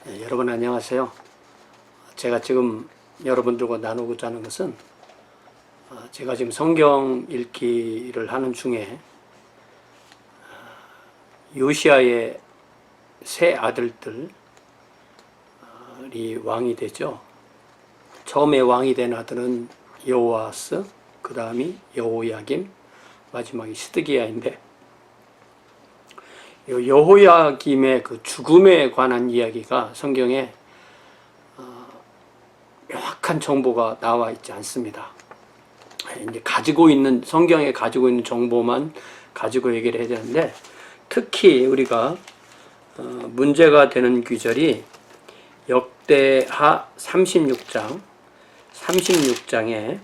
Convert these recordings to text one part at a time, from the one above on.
여러분 안녕하세요. 제가 지금 여러분들과 나누고자 하는 것은 제가 지금 성경 읽기를 하는 중에 요시아의 세 아들들이 왕이 되죠. 처음에 왕이 된 아들은 여호아스, 그 다음이 여호야김, 마지막이 시드기야인데, 여호야김의 그 죽음에 관한 이야기가 성경에 명확한 정보가 나와 있지 않습니다. 이제 성경에 가지고 있는 정보만 가지고 얘기를 해야 되는데, 특히 우리가 문제가 되는 구절이 역대하 36장에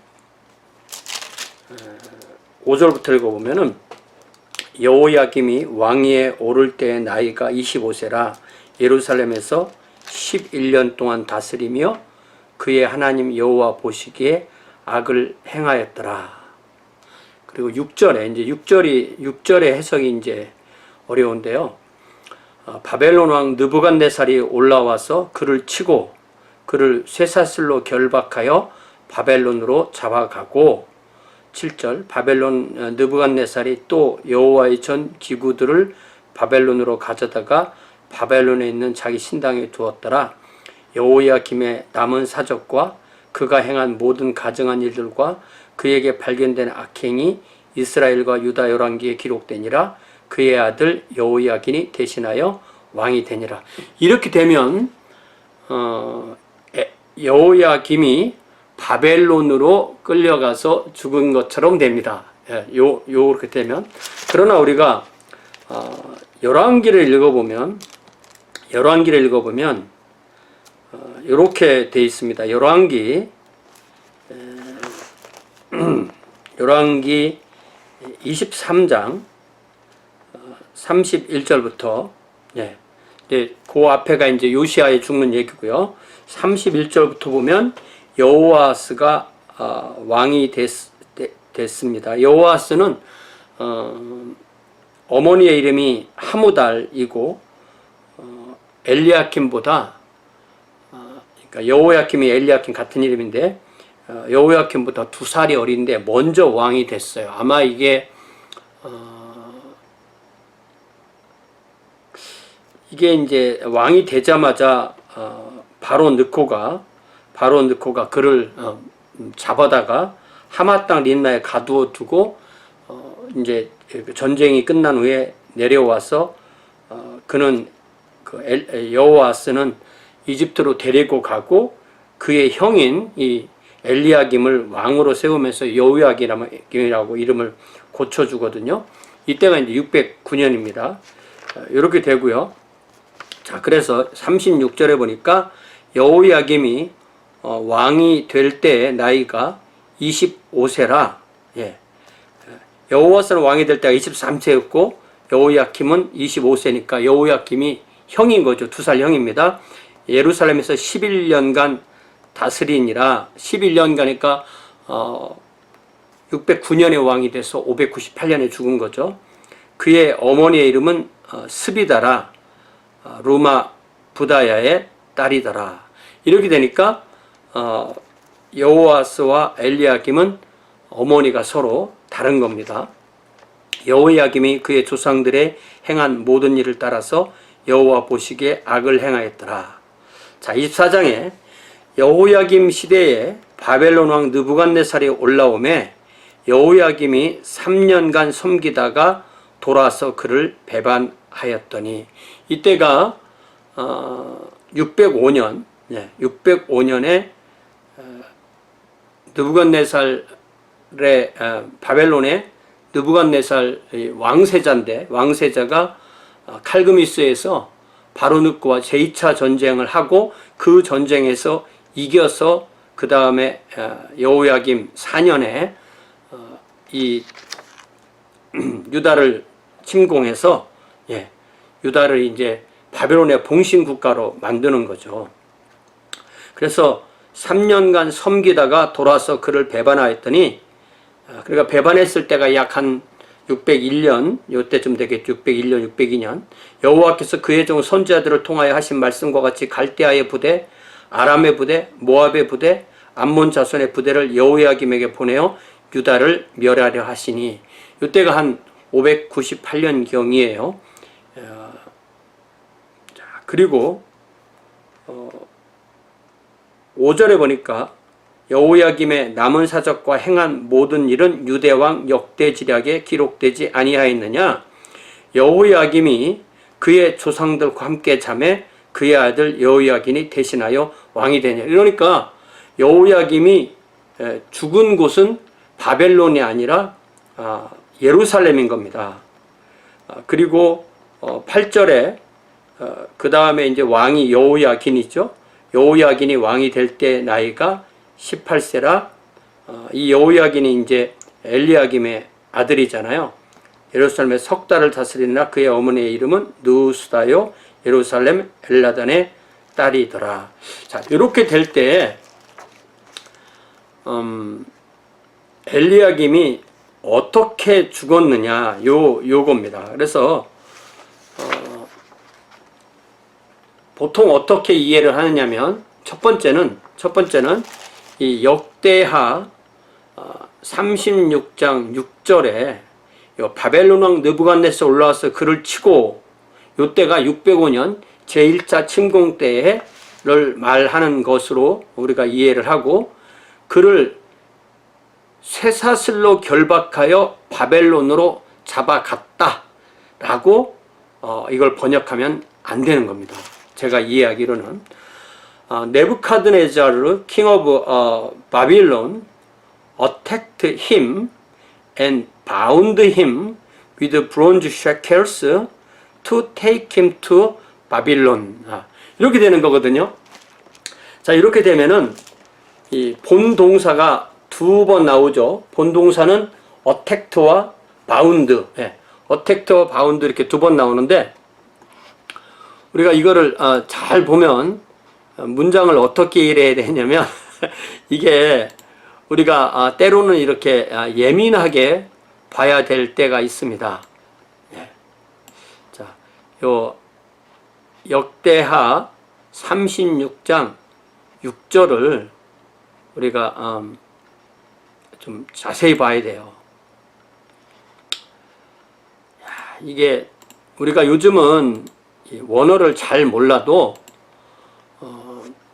5절부터 읽어보면은, 여호야김이 왕위에 오를 때의 나이가 25세라 예루살렘에서 11년 동안 다스리며 그의 하나님 여호와 보시기에 악을 행하였더라. 그리고 6절의 해석이 이제 어려운데요. 바벨론 왕 느부갓네살이 올라와서 그를 치고 그를 쇠사슬로 결박하여 바벨론으로 잡아가고, 7절 바벨론 느부갓네살이 또 여호와의 전 기구들을 바벨론으로 가져다가 바벨론에 있는 자기 신당에 두었더라. 여호야김의 남은 사적과 그가 행한 모든 가증한 일들과 그에게 발견된 악행이 이스라엘과 유다 열왕기에 기록되니라. 그의 아들 여호야김이 대신하여 왕이 되니라. 이렇게 되면 여호야김이 바벨론으로 끌려가서 죽은 것처럼 됩니다. 요렇게 되면. 그러나 우리가 열왕기를 읽어보면 이렇게 돼 있습니다. 열왕기 23장 31절부터, 그 앞에가 이제 요시아의 죽는 얘기고요. 31절부터 보면 여호아스가 왕이 됐습니다. 여호아스는 어머니의 이름이 하무달이고, 엘리야킴보다, 그러니까 여호야킴이 엘리야킴 같은 이름인데, 여호야킴보다 2살이 어린데 먼저 왕이 됐어요. 아마 이게 이제 왕이 되자마자 바로 느코가 그를 잡아다가 하마 땅 린나에 가두어 두고, 이제 전쟁이 끝난 후에 내려와서 그는 여호아스는 이집트로 데리고 가고, 그의 형인 이 엘리야김을 왕으로 세우면서 여호야김이라고 이름을 고쳐주거든요. 이때가 이제 609년입니다. 이렇게 되고요. 자, 그래서 36절에 보니까 여호야김이 왕이 될 때의 나이가 25세라, 여호아스는 왕이 될 때가 23세였고 여호야김은 25세니까 여호야김이 형인 거죠. 2살 형입니다. 예루살렘에서 11년간 다스리니라. 11년가니까 609년에 왕이 돼서 598년에 죽은 거죠. 그의 어머니의 이름은 스비다라, 루마 부다야의 딸이더라. 이렇게 되니까 여호아스와 엘리야김은 어머니가 서로 다른 겁니다. 여호야김이 그의 조상들의 행한 모든 일을 따라서 여호와 보시기에 악을 행하였더라. 자, 24장에 여호야김 시대에 바벨론 왕 느부갓네살이 올라오매 여호야김이 3년간 섬기다가 돌아서 그를 배반하였더니, 이때가 605년에 느부갓네살의 바벨론의 느부갓네살 왕세자가 칼그미스에서 바로느크와 제2차 전쟁을 하고, 그 전쟁에서 이겨서 그 다음에 여호야김 4년에 이 유다를 침공해서 유다를 이제 바벨론의 봉신 국가로 만드는 거죠. 그래서 3년간 섬기다가 돌아서 그를 배반하였더니, 그러니까 배반했을 때가 약 한 601년 요때쯤 되겠죠. 601년 602년 여호와께서 그의 종 선지자들을 통하여 하신 말씀과 같이 갈대아의 부대, 아람의 부대, 모압의 부대, 암몬 자손의 부대를 여호야김에게 보내어 유다를 멸하려 하시니 이때가 한 598년경이에요. 그리고 5절에 보니까 여호야김의 남은 사적과 행한 모든 일은 유대왕 역대지략에 기록되지 아니하였느냐. 여호야김이 그의 조상들과 함께 잠에 그의 아들 여호야긴이 대신하여 왕이 되냐. 그러니까 여호야김이 죽은 곳은 바벨론이 아니라 예루살렘인 겁니다. 그리고 8절에 그 다음에 이제 왕이 여호야긴이죠. 여호야긴이 왕이 될 때 나이가 18세라 이 여호야긴이 이제 엘리야김의 아들이잖아요. 예루살렘에 석 달을 다스리나 그의 어머니의 이름은 느우스다요 예루살렘 엘라단의 딸이더라. 자, 이렇게 될 때 엘리야김이 어떻게 죽었느냐 요겁니다. 그래서 보통 어떻게 이해를 하느냐면 첫 번째는 이 역대하 36장 6절에 바벨론 왕 느부갓네살 올라와서 그를 치고 요때가 605년 제1차 침공 때를 말하는 것으로 우리가 이해를 하고 그를 쇠사슬로 결박하여 바벨론으로 잡아갔다 라고 이걸 번역하면 안 되는 겁니다. 제가 이해하기로는 네부카드네자르 king of Babylon attacked him and bound him with bronze shackles to take him to Babylon. 이렇게 되는 거거든요. 자, 이렇게 되면은 이 본동사가 두 번 나오죠. 본동사는 attacked와 bound, attacked와 bound 이렇게 두 번 나오는데 우리가 이거를 잘 보면 문장을 어떻게 이해해야 되냐면 이게 우리가 때로는 이렇게 예민하게 봐야 될 때가 있습니다. 자, 요 역대하 36장 6절을 우리가 좀 자세히 봐야 돼요. 이게 우리가 요즘은 원어를 잘 몰라도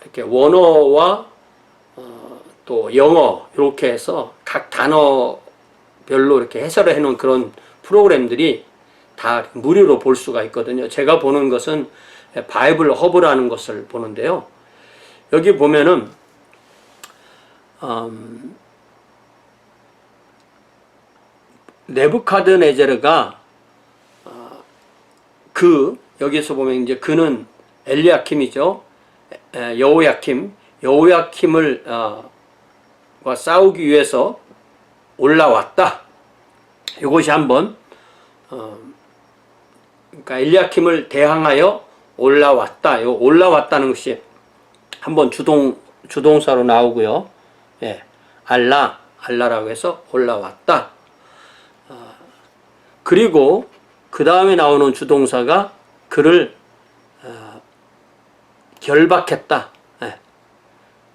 이렇게 원어와 또 영어 이렇게 해서 각 단어별로 이렇게 해설을 해놓은 그런 프로그램들이 다 무료로 볼 수가 있거든요. 제가 보는 것은 바이블 허브라는 것을 보는데요. 여기 보면은 네부카드네자르가 여기서 보면 이제 그는 엘리야킴이죠. 여호야킴을 싸우기 위해서 올라왔다. 이것이 한번 그러니까 엘리야킴을 대항하여 올라왔다. 요 올라왔다는 것이 한번 주동사로 나오고요. 알라라고 해서 올라왔다. 그리고 그 다음에 나오는 주동사가 그를 결박했다.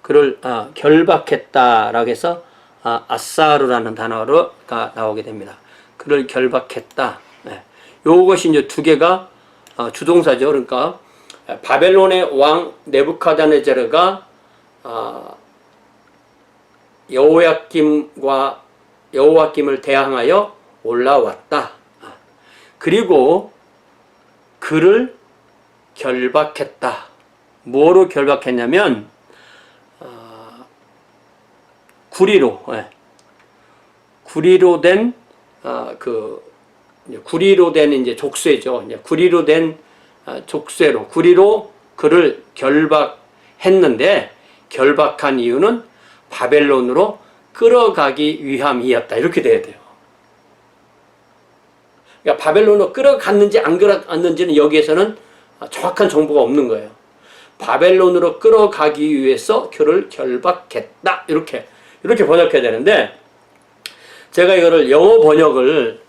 그를 결박했다라고 해서 아사르라는 단어가 나오게 됩니다. 그를 결박했다. 요것이 이제 두 개가 주동사죠. 그러니까 바벨론의 왕 네부카드네자르가 여호야김을 대항하여 올라왔다. 그리고 그를 결박했다. 뭐로 결박했냐면 구리로 된 이제 족쇄죠. 구리로 된 구리로 그를 결박했는데 결박한 이유는 바벨론으로 끌어가기 위함이었다. 이렇게 돼야 돼요. 그러니까 바벨론으로 끌어갔는지 안 끌어갔는지는 여기에서는 정확한 정보가 없는 거예요. 바벨론으로 끌어가기 위해서 그를 결박했다. 이렇게 번역해야 되는데 제가 이거를 영어 번역을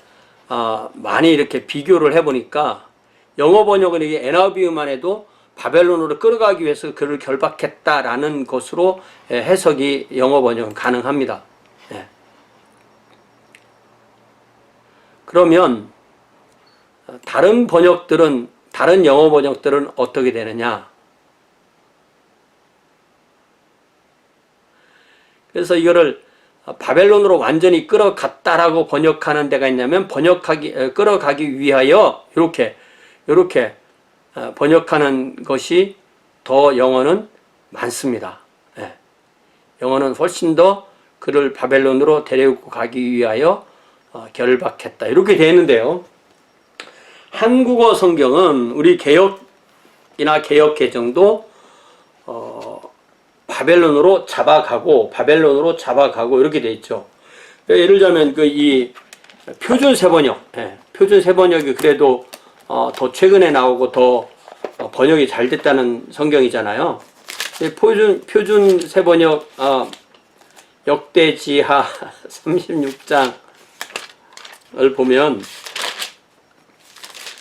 많이 이렇게 비교를 해보니까 영어 번역은 이게 NIV만 해도 바벨론으로 끌어가기 위해서 그를 결박했다라는 것으로 해석이 영어 번역은 가능합니다. 예. 그러면 다른 번역들은, 다른 영어 번역들은 어떻게 되느냐? 그래서 이거를 바벨론으로 완전히 끌어갔다라고 번역하는 데가 있냐면, 끌어가기 위하여 이렇게 번역하는 것이 더 영어는 많습니다. 예. 영어는 훨씬 더 그를 바벨론으로 데리고 가기 위하여 결박했다, 이렇게 되어 있는데요. 한국어 성경은 우리 개역이나 개역 개정도 바벨론으로 잡아가고 이렇게 되어 있죠. 예를 들자면 이 표준 세번역, 표준 세번역이 그래도 더 최근에 나오고 더 번역이 잘 됐다는 성경이잖아요. 표준 세번역 역대지하 36장을 보면,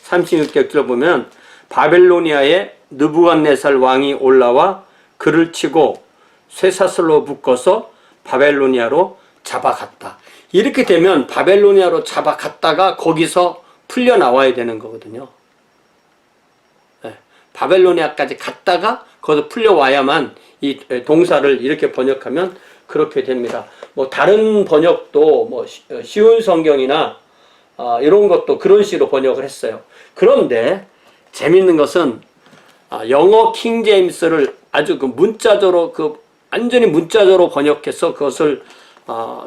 36절을 보면 바벨로니아에 느부갓네살 왕이 올라와 그를 치고 쇠사슬로 묶어서 바벨로니아로 잡아갔다. 이렇게 되면 바벨로니아로 잡아갔다가 거기서 풀려 나와야 되는 거거든요. 네. 바벨로니아까지 갔다가 거기서 풀려와야만 이 동사를 이렇게 번역하면 그렇게 됩니다. 뭐 다른 번역도 뭐 쉬운 성경이나 이런 것도 그런 식으로 번역을 했어요. 그런데 재밌는 것은 영어 킹 제임스를 아주 문자적으로 완전히 문자적으로 번역해서 그것을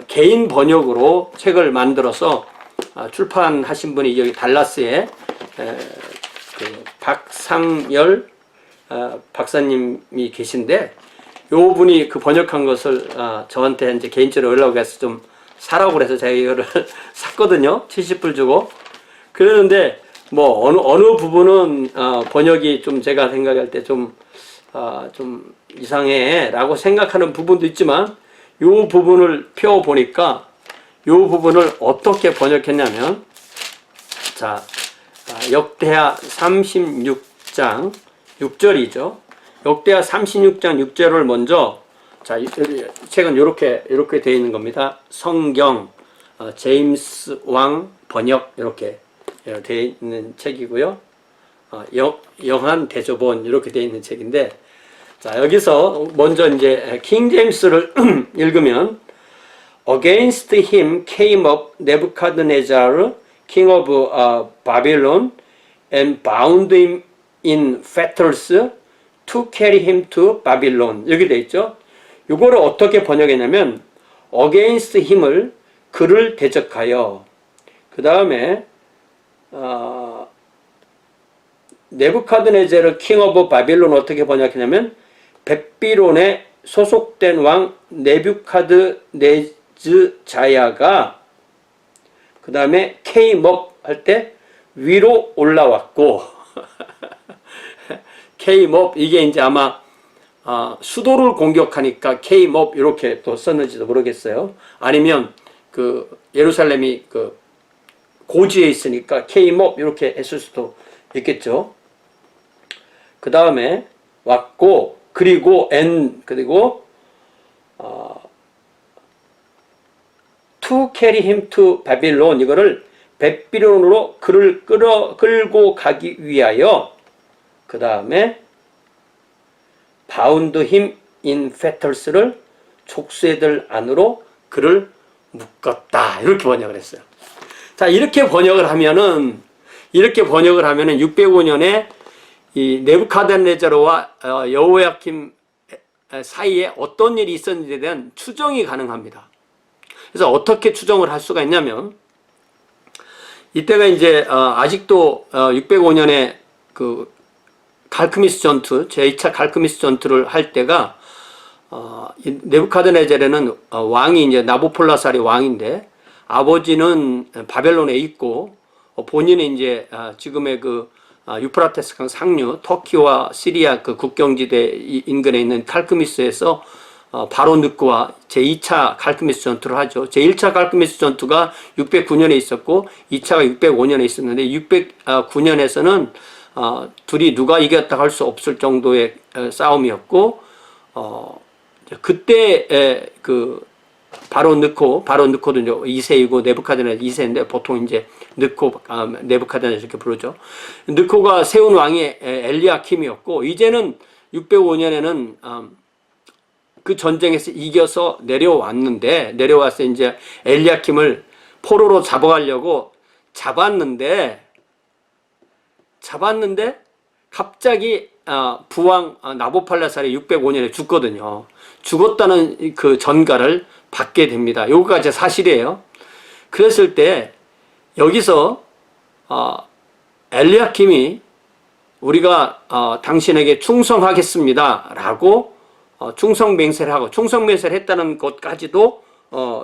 개인 번역으로 책을 만들어서 출판하신 분이 여기 달라스에 박상열 박사님이 계신데, 요 분이 그 번역한 것을 저한테 이제 개인적으로 연락을 해서 좀 사라고 그래서 제가 이거를 샀거든요. 70불 주고. 그러는데 뭐 어느 부분은 번역이 좀 제가 생각할 때 좀 이상해 라고 생각하는 부분도 있지만, 요 부분을 펴 보니까 요 부분을 어떻게 번역했냐면, 자, 역대하 36장 6절이죠. 역대하 36장 6절을 먼저, 자, 책은 이렇게 되어 있는 겁니다. 성경 제임스 왕 번역 이렇게 되어 있는 책이고요. 영한 대조본 이렇게 되어 있는 책인데, 자, 여기서 먼저 이제 킹 제임스를 읽으면, Against him came up Nebuchadnezzar, king of Babylon, and bound him in fetters to carry him to Babylon. 여기 돼 있죠. 이거를 어떻게 번역했냐면, against him을 그를 대적하여, 그 다음에 네부카드네자르 킹 오브 바빌론 어떻게 번역했냐면, 백비론에 소속된 왕 네부카드네즈자야가 그 다음에 came up 할 때 위로 올라왔고 came up, 이게 이제 아마 수도를 공격하니까 came up 이렇게 또 썼는지도 모르겠어요. 아니면 그 예루살렘이 그 고지에 있으니까 came up 이렇게 했을 수도 있겠죠. 그 다음에 왔고, 그리고 to carry him to Babylon, 이거를 백비론으로 그를 끌고 가기 위하여, 그 다음에 bound him in fetters를 족쇄들 안으로 그를 묶었다, 이렇게 번역을 했어요. 자, 이렇게 번역을 하면은 605년에 이 네부카드네자르와 여호야킴 사이에 어떤 일이 있었는지에 대한 추정이 가능합니다. 그래서 어떻게 추정을 할 수가 있냐면, 이때가 이제 아직도 605년에 그 갈크미스 전투, 제2차 갈크미스 전투를 할 때가 네부카드네자르는 왕이 이제 나부폴라살이 왕인데, 아버지는 바벨론에 있고 본인은 이제 지금의 그 유프라테스 강 상류 터키와 시리아 그 국경지대 인근에 있는 칼크미스에서 바로 느코와 제2차 갈크미스 전투를 하죠. 제1차 갈크미스 전투가 609년에 있었고 2차가 605년에 있었는데 609년에서는 둘이 누가 이겼다 할 수 없을 정도의 싸움이었고 그때 그 바로 느코도 이제 2세이고 네부카드네잘 2세인데 보통 이제 네부카드네잘 이렇게 부르죠. 느코가 세운 왕이 엘리야킴이었고 이제는 605년에는 그 전쟁에서 이겨서 내려와서 이제 엘리야킴을 포로로 잡아가려고 잡았는데 갑자기 부왕 나보팔라살이 605년에 죽거든요. 죽었다는 그 전가를 받게 됩니다. 요거가 제 사실이에요. 그랬을 때 여기서 엘리야킴이 우리가 당신에게 충성하겠습니다 라고 충성맹세를 하고 충성맹세를 했다는 것까지도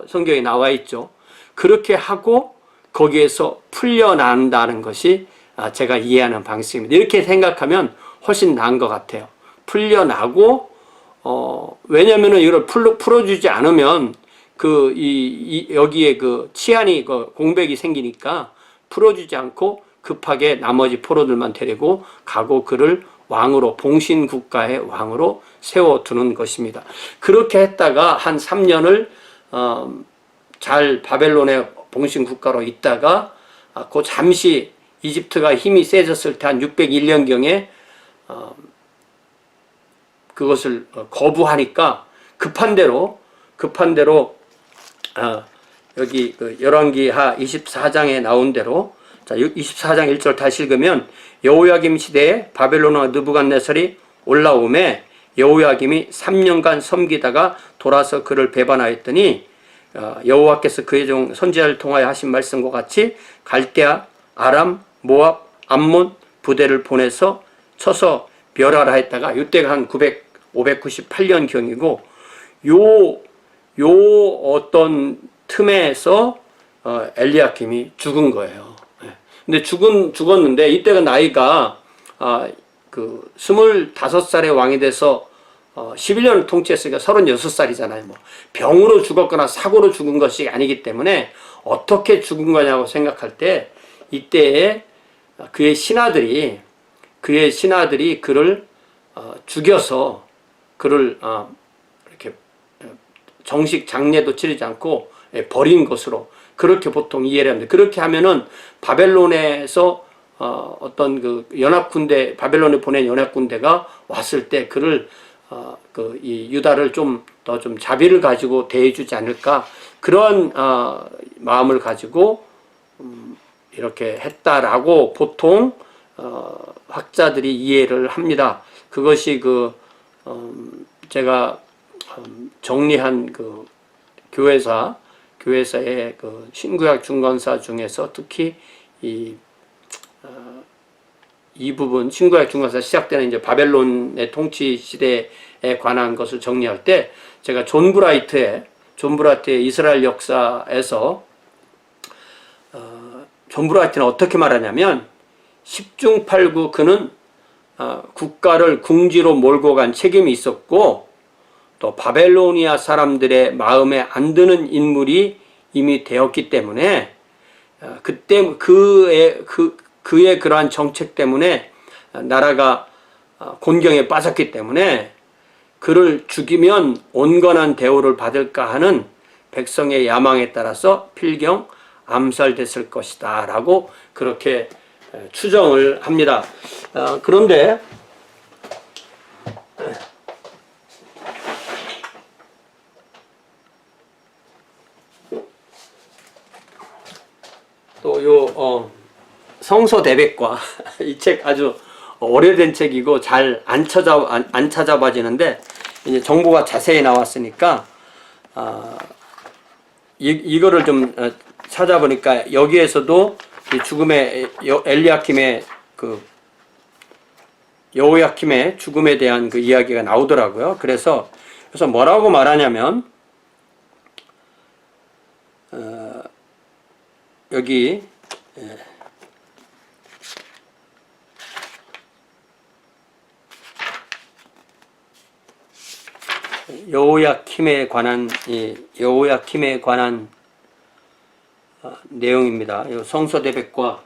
성경에 나와 있죠. 그렇게 하고 거기에서 풀려난다는 것이 제가 이해하는 방식입니다. 이렇게 생각하면 훨씬 나은 것 같아요. 풀려나고 왜냐면은 이걸 풀어주지 않으면 여기에 그 치안이 공백이 생기니까 풀어주지 않고 급하게 나머지 포로들만 데리고 가고 그를 왕으로 봉신국가의 왕으로 세워두는 것입니다. 그렇게 했다가 한 3년을 잘 바벨론의 봉신국가로 있다가 그 잠시 이집트가 힘이 세졌을 때 한 601년경에 그것을 거부하니까 급한 대로 여기 그 열왕기하 24장에 나온 대로 자 24장 1절 다시 읽으면 여호야김 시대에 바벨론 왕 느부갓네살이 올라오매 여호야김이 3년간 섬기다가 돌아서 그를 배반하였더니 여호와께서 그의 종 선지자를 통하여 하신 말씀과 같이 갈대아, 아람, 모압, 암몬 부대를 보내서 쳐서 멸하라 했다가 이때가 한 598년경이고 요 어떤 틈에서 엘리야킴이 죽은 거예요. 근데 죽었는데 이때가 나이가 그 25살의 왕이 돼서 11년을 통치했으니까 36살이잖아요. 뭐 병으로 죽었거나 사고로 죽은 것이 아니기 때문에 어떻게 죽은 거냐고 생각할 때 이때에 그의 신하들이 그를 죽여서 그를 이렇게 정식 장례도 치르지 않고 버린 것으로 그렇게 보통 이해를 합니다. 그렇게 하면은 바벨론에서 어떤 그 연합군대 바벨론에 보낸 연합군대가 왔을 때 그를 이 유다를 좀 더 좀 자비를 가지고 대해주지 않을까 그런 마음을 가지고 이렇게 했다라고 보통 학자들이 이해를 합니다. 그것이 제가 정리한 그 교회사의 그 신구약 중간사 중에서 특히 이 부분 신구약 중간사 시작되는 이제 바벨론의 통치 시대에 관한 것을 정리할 때 제가 존 브라이트의 이스라엘 역사에서 존 브라이트는 어떻게 말하냐면 10중 8구 그는 국가를 궁지로 몰고 간 책임이 있었고 또 바벨로니아 사람들의 마음에 안 드는 인물이 이미 되었기 때문에 그때 그의 그러한 정책 때문에 나라가 곤경에 빠졌기 때문에 그를 죽이면 온건한 대우를 받을까 하는 백성의 야망에 따라서 필경 암살됐을 것이다 라고 그렇게 추정을 합니다. 그런데 또 성서대백과 이 책 아주 오래된 책이고 잘 안 찾아봐지는데 이제 정보가 자세히 나왔으니까 이거를 좀 찾아보니까 여기에서도 이 죽음의 엘리야킴의 여호야킴의 죽음에 대한 그 이야기가 나오더라고요. 그래서 뭐라고 말하냐면 여기 여호야킴에 관한 내용입니다. 성서대백과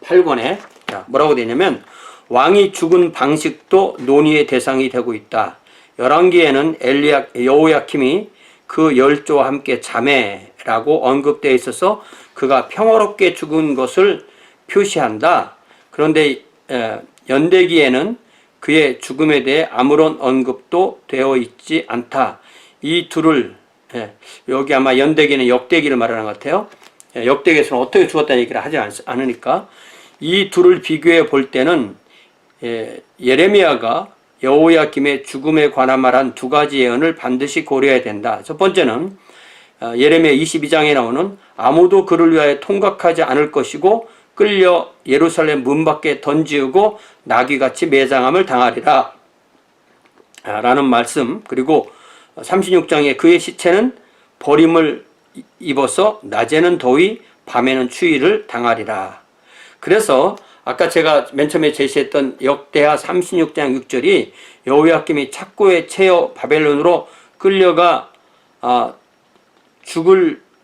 8권에 뭐라고 되냐면, 왕이 죽은 방식도 논의의 대상이 되고 있다. 열왕기에는 여호야킴이 그 열조와 함께 자매라고 언급되어 있어서 그가 평화롭게 죽은 것을 표시한다. 그런데 연대기에는 그의 죽음에 대해 아무런 언급도 되어 있지 않다. 이 둘을, 여기 아마 연대기는 역대기를 말하는 것 같아요. 역대기에서는 어떻게 죽었다는 얘기를 하지 않으니까 이 둘을 비교해 볼 때는 예레미야가 여호야김의 죽음에 관한 말한 두 가지 예언을 반드시 고려해야 된다. 첫 번째는 예레미야 22장에 나오는 아무도 그를 위하여 통각하지 않을 것이고 끌려 예루살렘 문 밖에 던지우고 나귀같이 매장함을 당하리라 라는 말씀, 그리고 36장에 그의 시체는 버림을 입어서 낮에는 더위 밤에는 추위를 당하리라. 그래서 아까 제가 맨 처음에 제시했던 역대하 36장 6절이 여호야김이 착고에 채여 바벨론으로 끌려가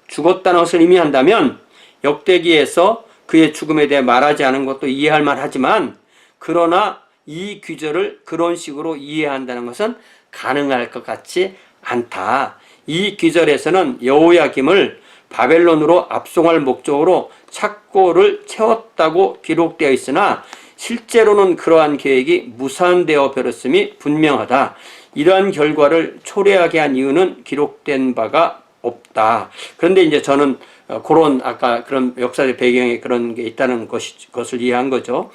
죽었다는 것을 의미한다면, 역대기에서 그의 죽음에 대해 말하지 않은 것도 이해할 만하지만, 그러나 이 규절을 그런 식으로 이해한다는 것은 가능할 것 같지 않다. 이 규절에서는 여호야김을 바벨론으로 압송할 목적으로 착고를 채웠다고 기록되어 있으나 실제로는 그러한 계획이 무산되어 버렸음이 분명하다. 이러한 결과를 초래하게 한 이유는 기록된 바가 없다. 그런데 이제 저는 그런 아까 그런 역사적 배경에 그런 게 있다는 것을 이해한 거죠.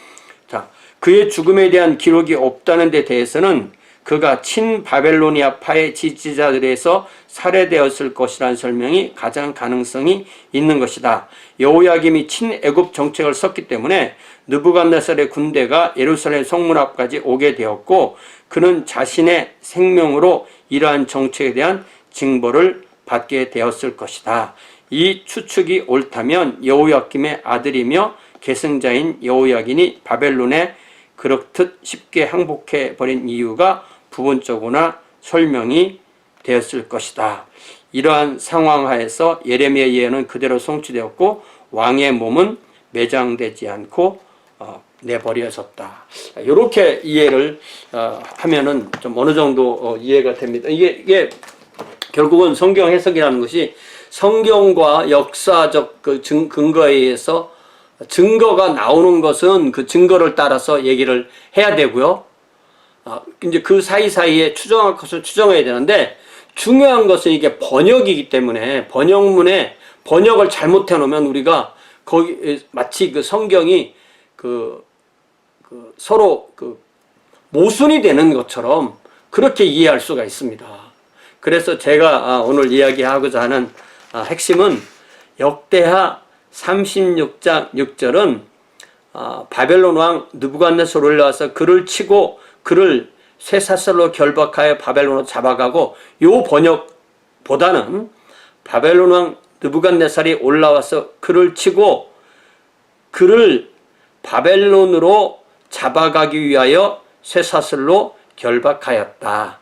자, 그의 죽음에 대한 기록이 없다는 데 대해서는 그가 친바벨로니아파의 지지자들에서 살해되었을 것이라는 설명이 가장 가능성이 있는 것이다. 여호야김이 친애굽 정책을 썼기 때문에 느부갓네살의 군대가 예루살렘 성문 앞까지 오게 되었고, 그는 자신의 생명으로 이러한 정책에 대한 징벌을 받게 되었을 것이다. 이 추측이 옳다면 여호야김의 아들이며 계승자인 여호야긴이 바벨론에 그렇듯 쉽게 항복해 버린 이유가 부분적으로나 설명이 되었을 것이다. 이러한 상황 하에서 예레미야 예언은 그대로 성취되었고 왕의 몸은 매장되지 않고 내버려졌다. 이렇게 이해를 하면은 좀 어느 정도 이해가 됩니다. 이게 결국은 성경 해석이라는 것이 성경과 역사적 그 근거에 의해서 증거가 나오는 것은 그 증거를 따라서 얘기를 해야 되고요. 이제 그 사이사이에 추정할 것을 추정해야 되는데, 중요한 것은 이게 번역이기 때문에 번역을 잘못해 놓으면 우리가 거기 마치 그 성경이 서로 모순이 되는 것처럼 그렇게 이해할 수가 있습니다. 그래서 제가 오늘 이야기하고자 하는 핵심은 역대하 36장 6절은 바벨론 왕 느부갓네살 올라와서 그를 치고 그를 쇠사슬로 결박하여 바벨론으로 잡아가고, 요 번역보다는 바벨론 왕 느부갓네살이 올라와서 그를 치고 그를 바벨론으로 잡아가기 위하여 쇠사슬로 결박하였다.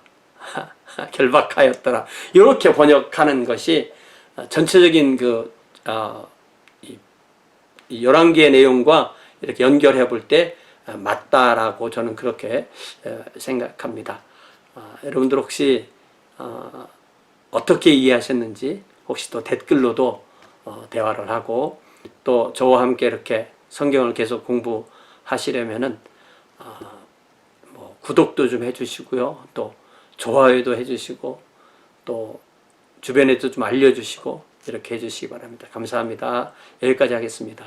결박하였더라. 이렇게 번역하는 것이 전체적인 이 열왕기의 내용과 이렇게 연결해 볼 때 맞다라고 저는 그렇게 생각합니다. 여러분들 혹시 어떻게 이해하셨는지 혹시 또 댓글로도 대화를 하고, 또 저와 함께 이렇게 성경을 계속 공부하시려면은 뭐 구독도 좀 해주시고요, 또 좋아요도 해주시고, 또 주변에도 좀 알려주시고 이렇게 해주시기 바랍니다. 감사합니다. 여기까지 하겠습니다.